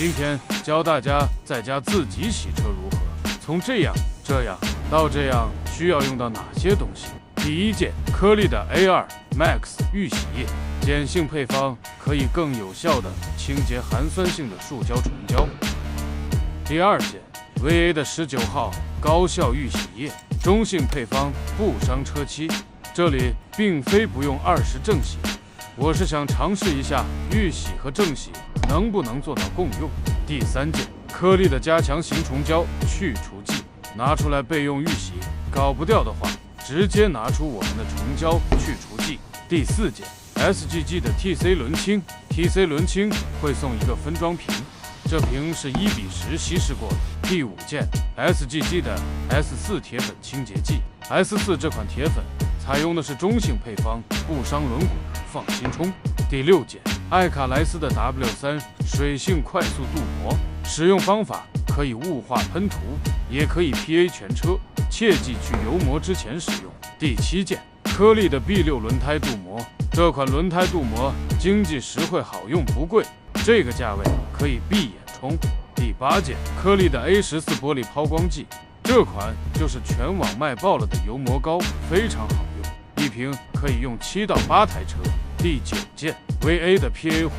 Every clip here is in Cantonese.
今天教大家在家自己洗车如何，从这样到这样需要用到哪些东西。第一件，颗粒的 A2 Max 预洗液，碱性配方可以更有效地清洁含酸性的塑胶唇胶。第二件， VA 的19号高效预洗液，中性配方，不伤车漆。这里并非不用20正洗，我是想尝试一下预洗和正洗能不能做到共用。第三件，颗粒的加强型虫胶去除剂，拿出来备用预洗，搞不掉的话，直接拿出我们的虫胶去除剂。第四件， SGG 的 TC 轮清，TC 轮清会送一个分装瓶，这瓶是1:10稀释过的。第五件， SGG 的 S4 铁粉清洁剂， S4 这款铁粉采用的是中性配方，不伤轮毂，放心冲。第六件，艾卡莱斯的 W3 水性快速镀膜，使用方法可以雾化喷涂，也可以 PA 全车，切记去油膜之前使用。第七件，颗粒的 B6 轮胎镀膜，这款轮胎镀膜经济实惠，好用不贵，这个价位可以闭眼冲。第八件，颗粒的 A14 玻璃抛光剂，这款就是全网卖爆了的油膜膏，非常好用，一瓶可以用7到8台车。第九件， VA 的 PA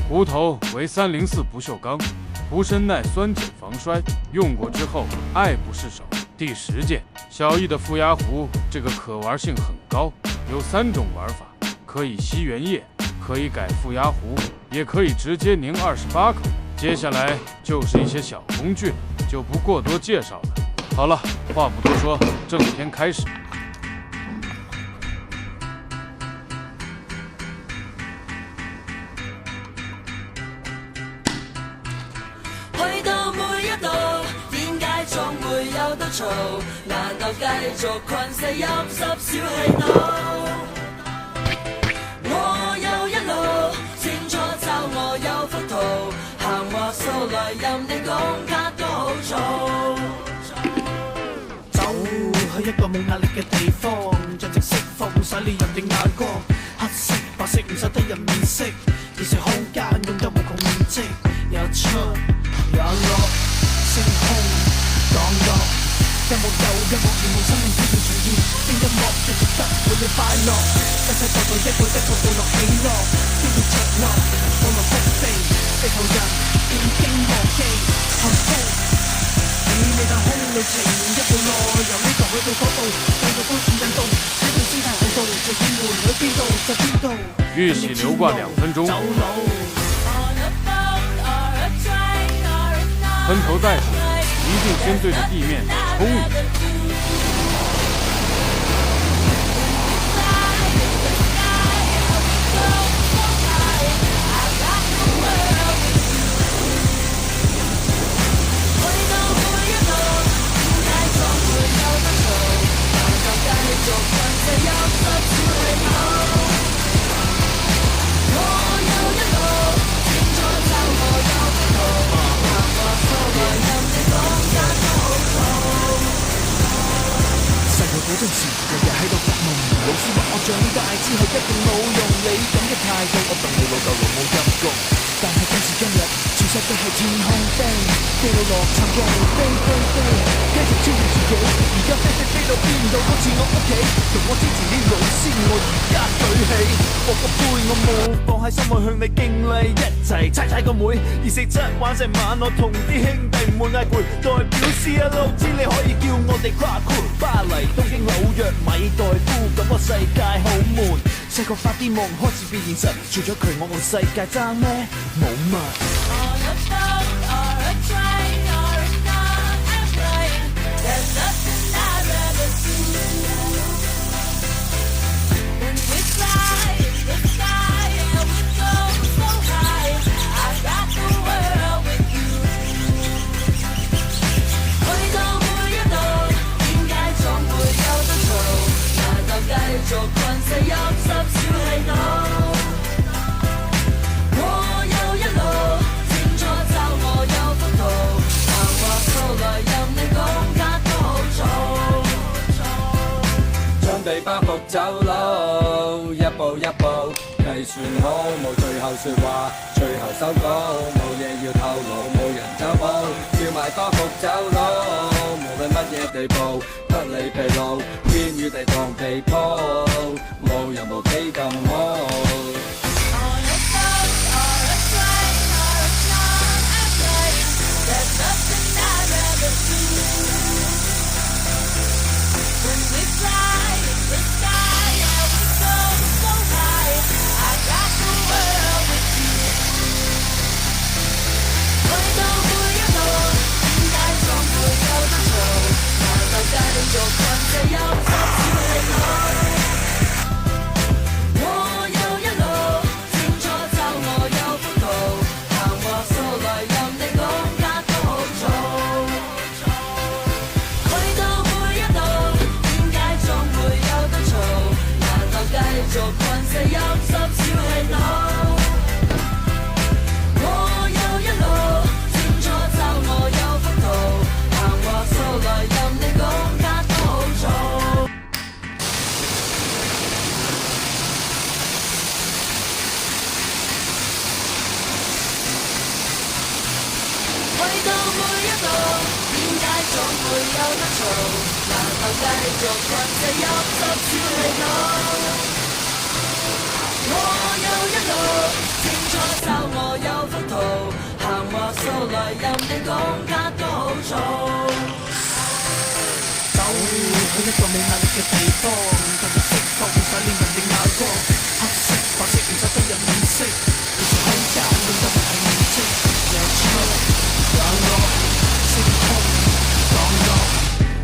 壶头为304不锈钢，壶身耐酸碱防摔，用过之后爱不释手。第10件，小易的负压壶，这个可玩性很高，有3种玩法，可以吸原液，可以改负压壶，也可以直接拧28口。接下来就是一些小工具了，就不过多介绍了。好了，话不多说，正片开始。去到每一度，點解總會有得嘈？難道繼續困死入濕小氣度？我有一路，清楚就我有幅圖，行話數來任你講卡都好做。走去一個冇壓力嘅地方，盡情釋放洗練人嘅眼光，黑色白色唔使得人面色，而是空間擁有無窮面積，有出有落，星空降落，音樂有音樂而無生命必要重現，聽音樂最值得會你快樂，一切就在一個一個步落起落，必要着落，放落福地，地球人已經忘記幸福。以你太空旅程一步內，由呢度去到嗰度，繼續高速運動，睇到姿態行動，最天門去邊度就邊度。預洗流掛2分鐘。喷头袋时，一定先对着地面冲一下。嗰陣時，日日喺度發夢，老師話我長大之後一定冇用，你咁嘅態度，我戥你老豆老母陰公。但係今時今日，全世界係天空飛，飛到落層降飛，繼續超越自己。而家飛到邊度都似我屋企，同我之前啲老師，我而家舉起，我個杯我冇放喺心，我向你敬禮，一齊踩個妹。247玩成晚，我同啲兄弟唔會嗌攰，代表 CLO 知你可以叫我哋跨酷，巴黎、東京、紐約、米代夫，咁個世界好悶。細個發啲夢開始變現實，除咗佢我個世界爭咩？冇乜。繼續困死入濕小氣度，我有一路，清楚就我有幅圖，行話數來任你講卡都好做，將地包袱走佬，一步一步計算好，冇最後説話，最後收稿，冇嘢要透露。走佬，無論乜嘢地步，不理疲勞，天與地同被鋪，冇人無比咁好。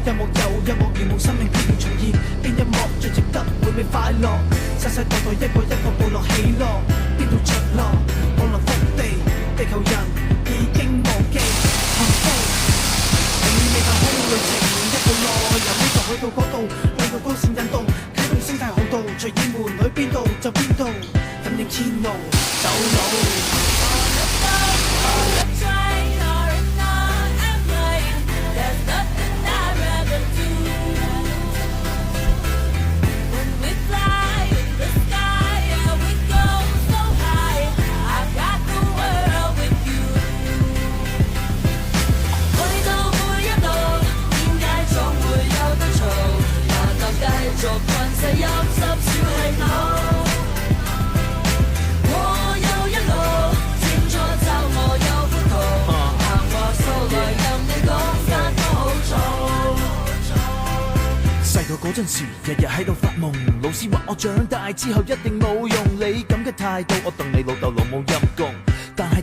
音樂有音樂如無生命必定重現，邊音樂最值得會被快樂？世世代代一個部落起落，邊度着落？降臨福地，地球人已經忘記幸福。你未踏空旅程一步內，由呢度去到嗰度，去到光線引動，啟動生態航道，隨意門去邊度就邊度，引領天路走佬。嗰陣時，日日喺度發夢，老師話我長大之後一定冇用，你咁嘅態度，我戥你老豆老母陰公，但係